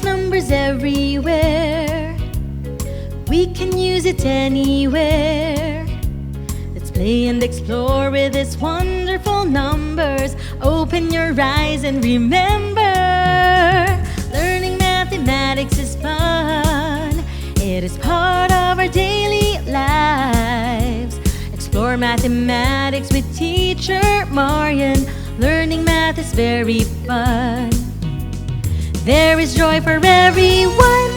numbers everywhere. We can use it anywhere. Let's play and explore with its wonderful numbers. Open your eyes and remember, learning mathematics is fun. It is part of our daily lives. Explore mathematics with Teacher Marian. Learning math is very fun. There is joy for everyone.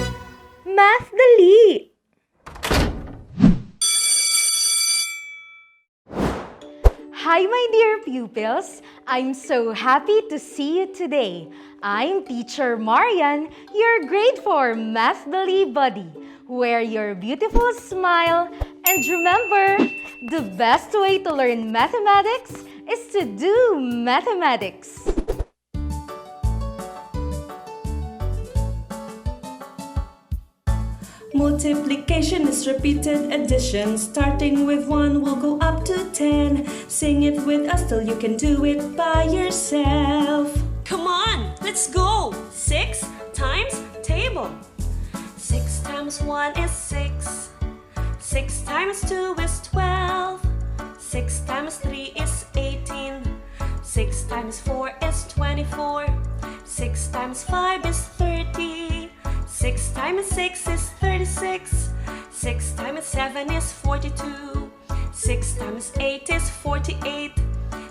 Math Dali! Hi, my dear pupils! I'm so happy to see you today. I'm Teacher Marian, your grade 4 Math Dali buddy. Wear your beautiful smile and remember, the best way to learn mathematics is to do mathematics. Multiplication is repeated addition. Starting with 1 will go up to 10. Sing it with us till you can do it by yourself. Come on, let's go! 6 times table. 6 times 1 is 6. 6 times 2 is 12. 6 times 3 is 18. 6 times 4 is 24. 6 times 5 is 30. 6 times 6 is 36. 6 times 7 is 42. 6 times 8 is 48.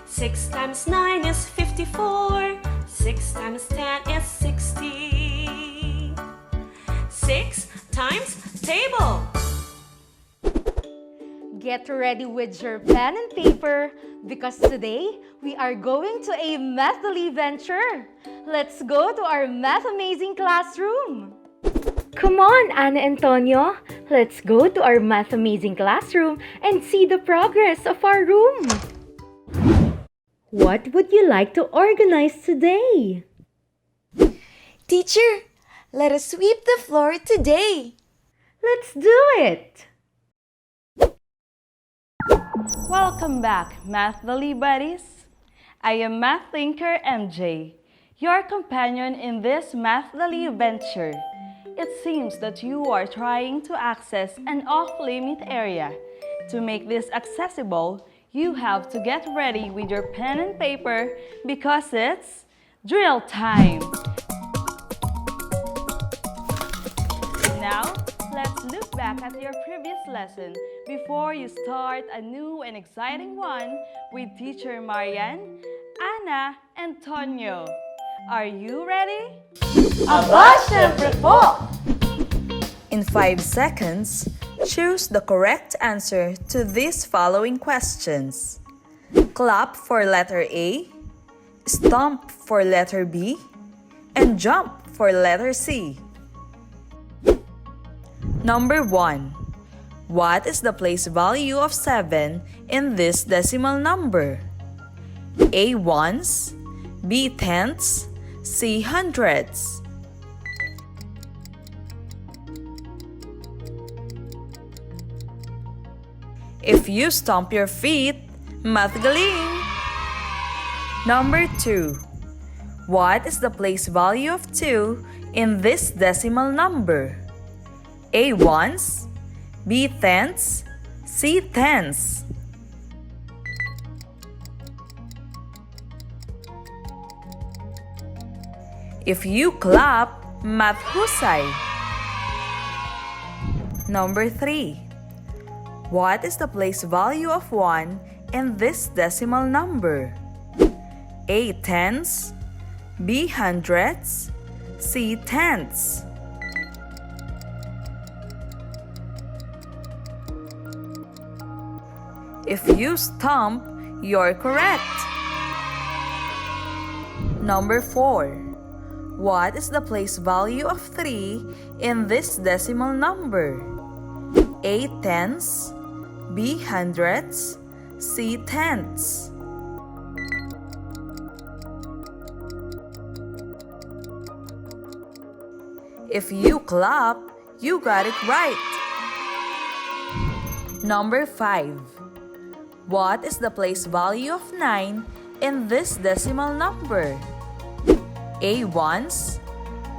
6 times 9 is 54. 6 times 10 is 60. 6 times table. Get ready with your pen and paper because today we are going to a Math Dali venture. Let's go to our Math Amazing classroom. Come on, Ana Antonio. Let's go to our Math Amazing classroom and see the progress of our room. What would you like to organize today? Teacher, let us sweep the floor today. Let's do it! Welcome back, Math Dali buddies. I am Math Thinker MJ, your companion in this Math Dali venture. It seems that you are trying to access an off-limit area. To make this accessible, you have to get ready with your pen and paper because it's drill time. Now, let's look back at your previous lesson before you start a new and exciting one with Teacher Marian, Ana, and Tonyo. Are you ready? Aba, syempre po! In 5 seconds, choose the correct answer to these following questions. Clap for letter A, stomp for letter B, and jump for letter C. Number 1. What is the place value of 7 in this decimal number? A ones, B tenths, C hundredths. If you stomp your feet, math galing! Number 2. What is the place value of 2 in this decimal number? A ones, B tenths, C tenths. If you clap, math husay. Number 3. What is the place value of 1 in this decimal number? A tenths, B hundredths, C tenths. If you stomp, you're correct. Number 4. What is the place value of 3 in this decimal number? A tenths, B hundredths, C tenths. If you clap, you got it right. Number 5. What is the place value of 9 in this decimal number? A ones,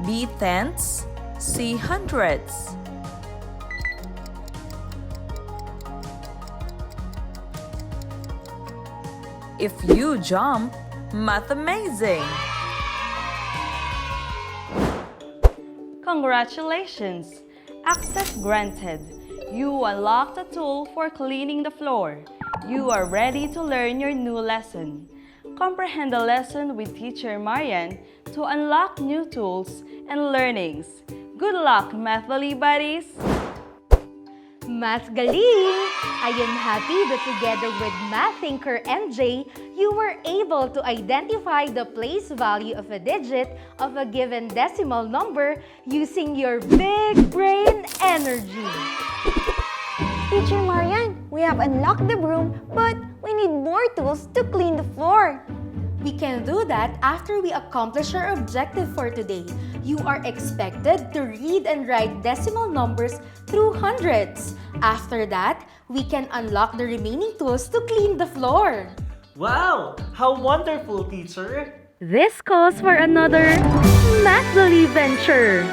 B. Tenths, C. Hundredths. If you jump, math amazing! Congratulations! Access granted. You unlocked a tool for cleaning the floor. You are ready to learn your new lesson. Comprehend the lesson with Teacher Marian to unlock new tools and learnings. Good luck, Math Valley buddies! Math Galing! I am happy that together with Math Thinker MJ, you were able to identify the place value of a digit of a given decimal number using your big brain energy. Teacher Marian, we have unlocked the broom, but we need more tools to clean the floor. We can do that after we accomplish our objective for today. You are expected to read and write decimal numbers through hundreds. After that, we can unlock the remaining tools to clean the floor. Wow! How wonderful, teacher! This calls for another Mathly venture.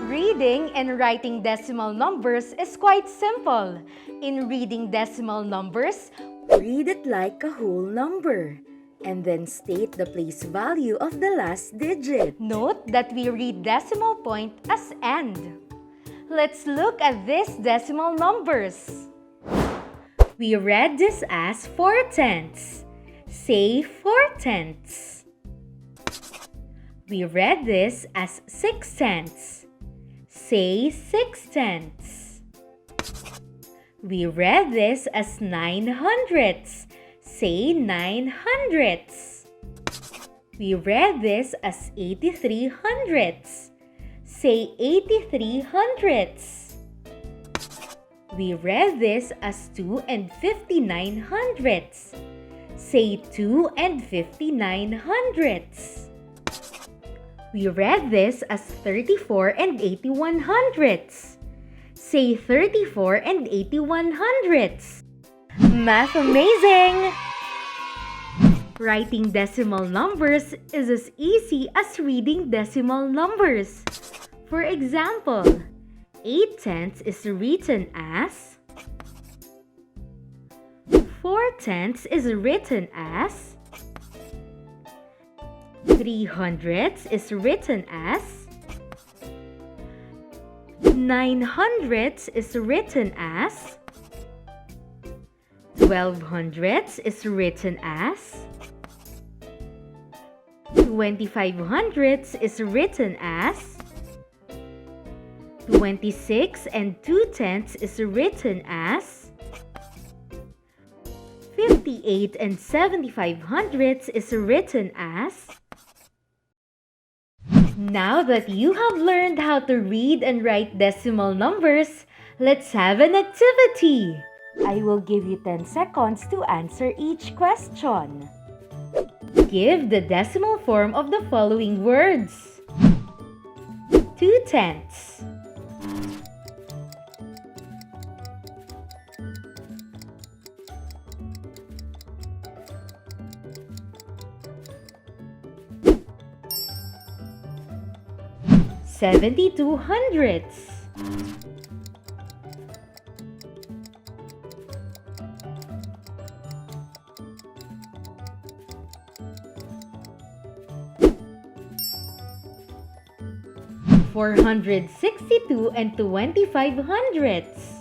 Reading and writing decimal numbers is quite simple. In reading decimal numbers, read it like a whole number and then state the place value of the last digit. Note that we read decimal point as end. Let's look at these decimal numbers. We read this as 4/10. Say 4/10. We read this as 6/10. Say 6/10. We read this as 900ths. Say 900ths. We read this as 8300ths. Say 8300ths. We read this as 2 and 5900ths. Say 2 and 5900ths. We read this as 34 and 8100ths. Say 34 and 8100ths. Math amazing! Writing decimal numbers is as easy as reading decimal numbers. For example, 8/10 is written as 4/10 is written as 300ths is written as 900ths is written as 1200ths is written as 2500ths is written as 26 and 2/10 is written as 58 and 7500ths is written as. Now that you have learned how to read and write decimal numbers, let's have an activity. I will give you 10 seconds to answer each question. Give the decimal form of the following words. 2/10. 72 hundredths. 462 and 25 hundredths.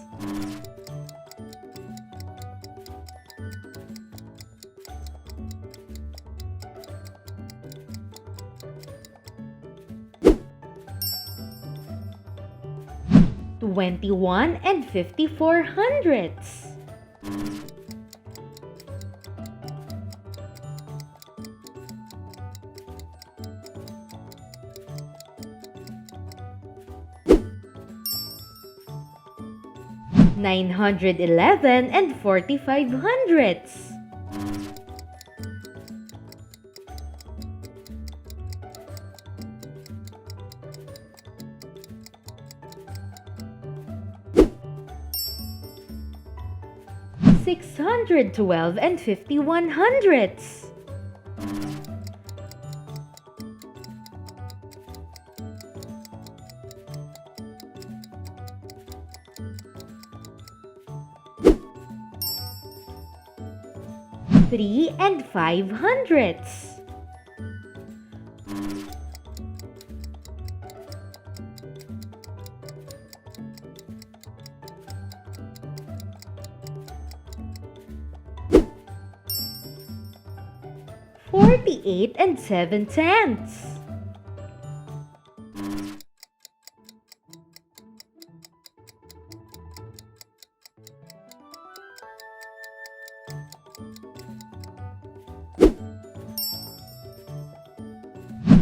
21 and 54 hundredths. 911 and 45 hundredths. 612 and 51 hundredths. 3 and 5 hundredths. 48 and 7 tenths.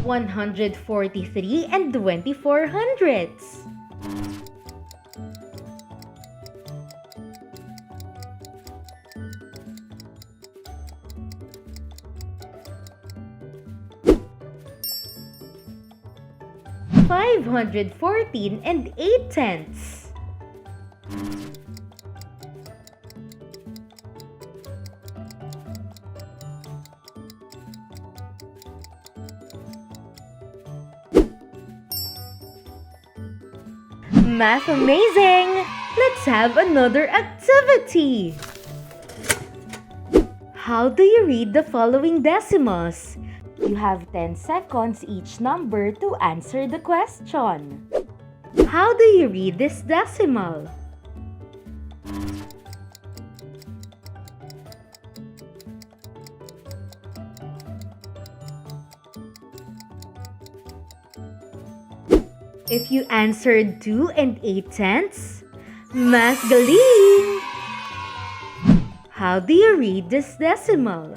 143 and 24 hundredths. 514 and 8 tenths. 'Math amazing! Let's have another activity! How do you read the following decimals? You have 10 seconds each number to answer the question. How do you read this decimal? If you answered 2 and 8 tenths, mas galing! How do you read this decimal?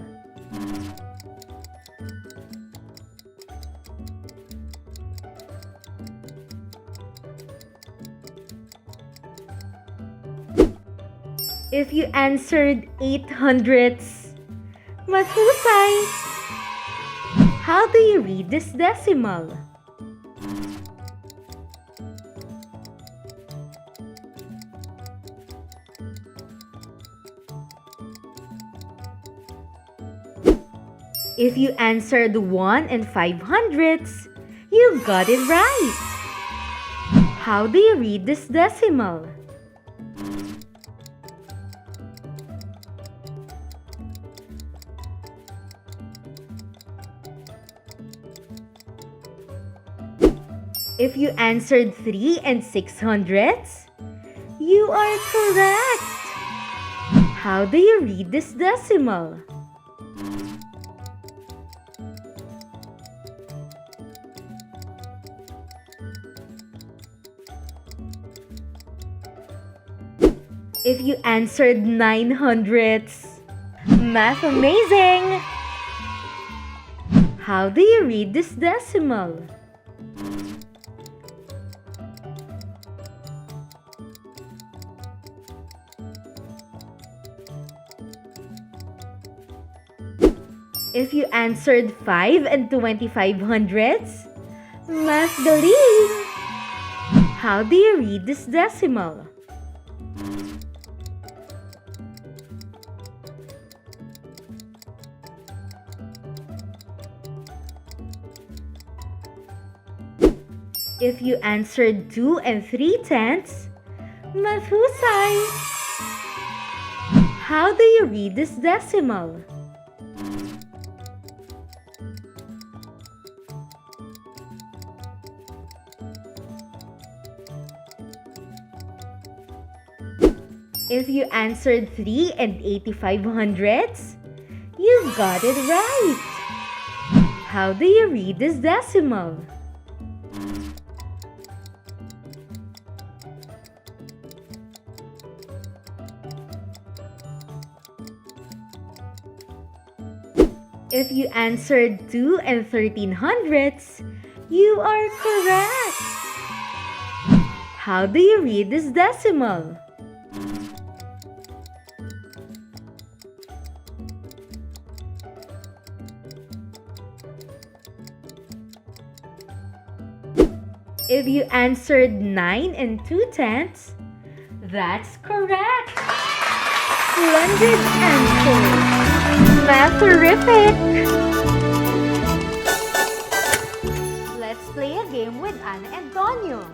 If you answered 8 hundredths, mahusay! How do you read this decimal? If you answered 1 and 5 hundredths, you got it right! How do you read this decimal? If you answered 3 and 6 hundredths, you are correct! How do you read this decimal? If you answered 9 hundredths, math amazing! How do you read this decimal? If you answered 5 and 25 hundredths, mas galing! How do you read this decimal? If you answered 2 and 3 tenths, mahusay! How do you read this decimal? If you answered 3 and 85 hundredths, you got it right! How do you read this decimal? If you answered 2 and 13 hundredths, you are correct! How do you read this decimal? If you answered 9 and 2 tenths, that's correct! Splendid answer! Math-terrific! Let's play a game with Ana and Tonyo.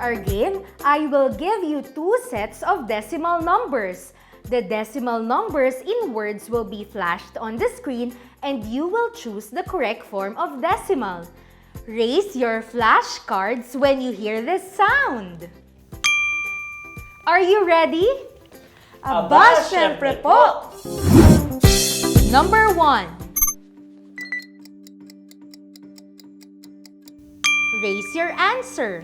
our game, I will give you two sets of decimal numbers. The decimal numbers in words will be flashed on the screen and you will choose the correct form of decimal. Raise your flashcards when you hear this sound. Are you ready? Aba, syempre po! Number 1. Raise your answer.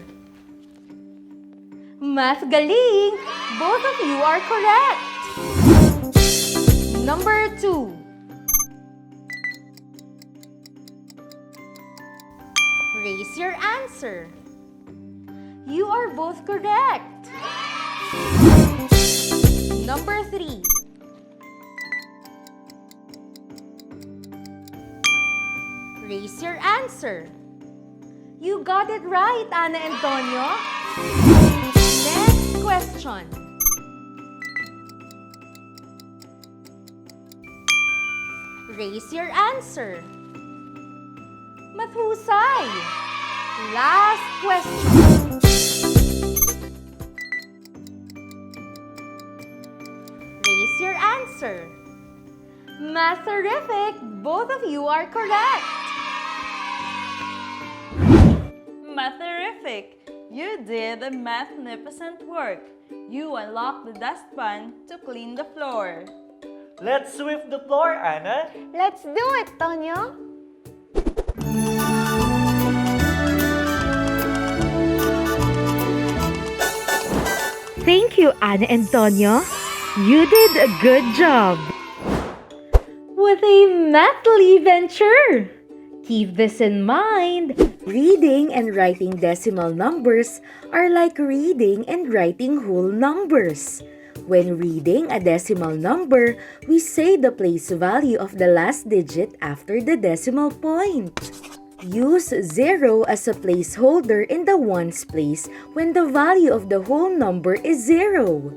Math galing! Both of you are correct. Number 2. Raise your answer. You are both correct. Number 3. Raise your answer. You got it right, Ana Antonio. Next question. Raise your answer. Mathusay. Last question. Raise your answer. Math-terrific! Both of you are correct. Math-terrific! You did a magnificent work. You unlocked the dustpan to clean the floor. Let's sweep the floor, Anna. Let's do it, Tonyo. Thank you, Ana Antonio. You did a good job. What a mathly venture! Keep this in mind. Reading and writing decimal numbers are like reading and writing whole numbers. When reading a decimal number, we say the place value of the last digit after the decimal point. Use 0 as a placeholder in the ones place when the value of the whole number is 0.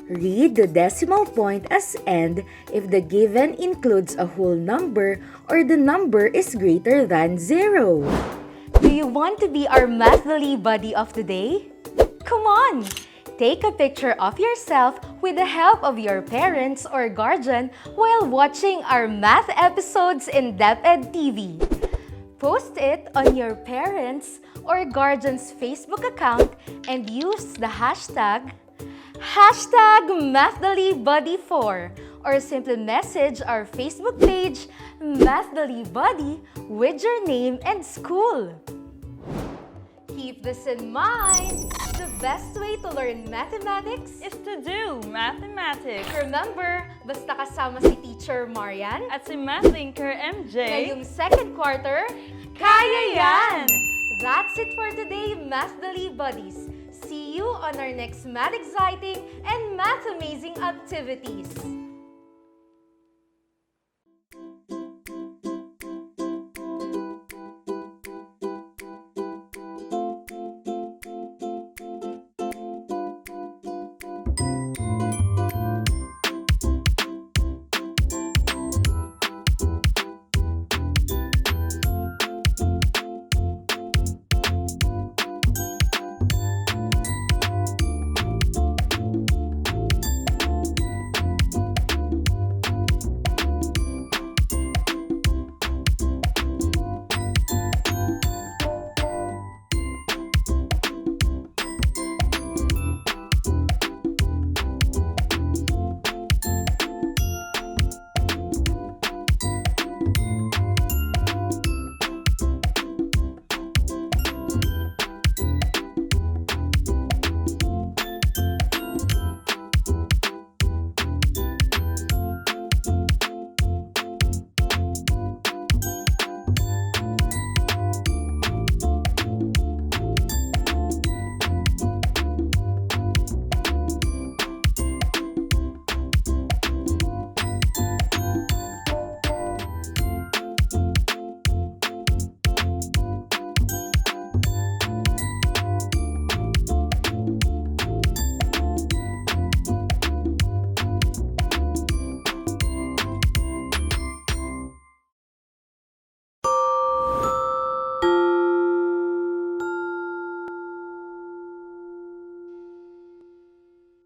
Read the decimal point as end if the given includes a whole number or the number is greater than 0. Do you want to be our mathly buddy of today? Come on! Take a picture of yourself with the help of your parents or guardian while watching our math episodes in DepEd TV. Post it on your parents' or guardian's Facebook account and use the hashtag #MathDallyBuddy4 or simply message our Facebook page MathDallyBuddy with your name and school. Keep this in mind. The best way to learn mathematics Is to do mathematics. remember, basta kasama si Teacher Marian At si Math Thinker MJ. ngayong second quarter, kaya yan! That's it for today, Math Dali Buddies. See you on our next math exciting and math amazing activities.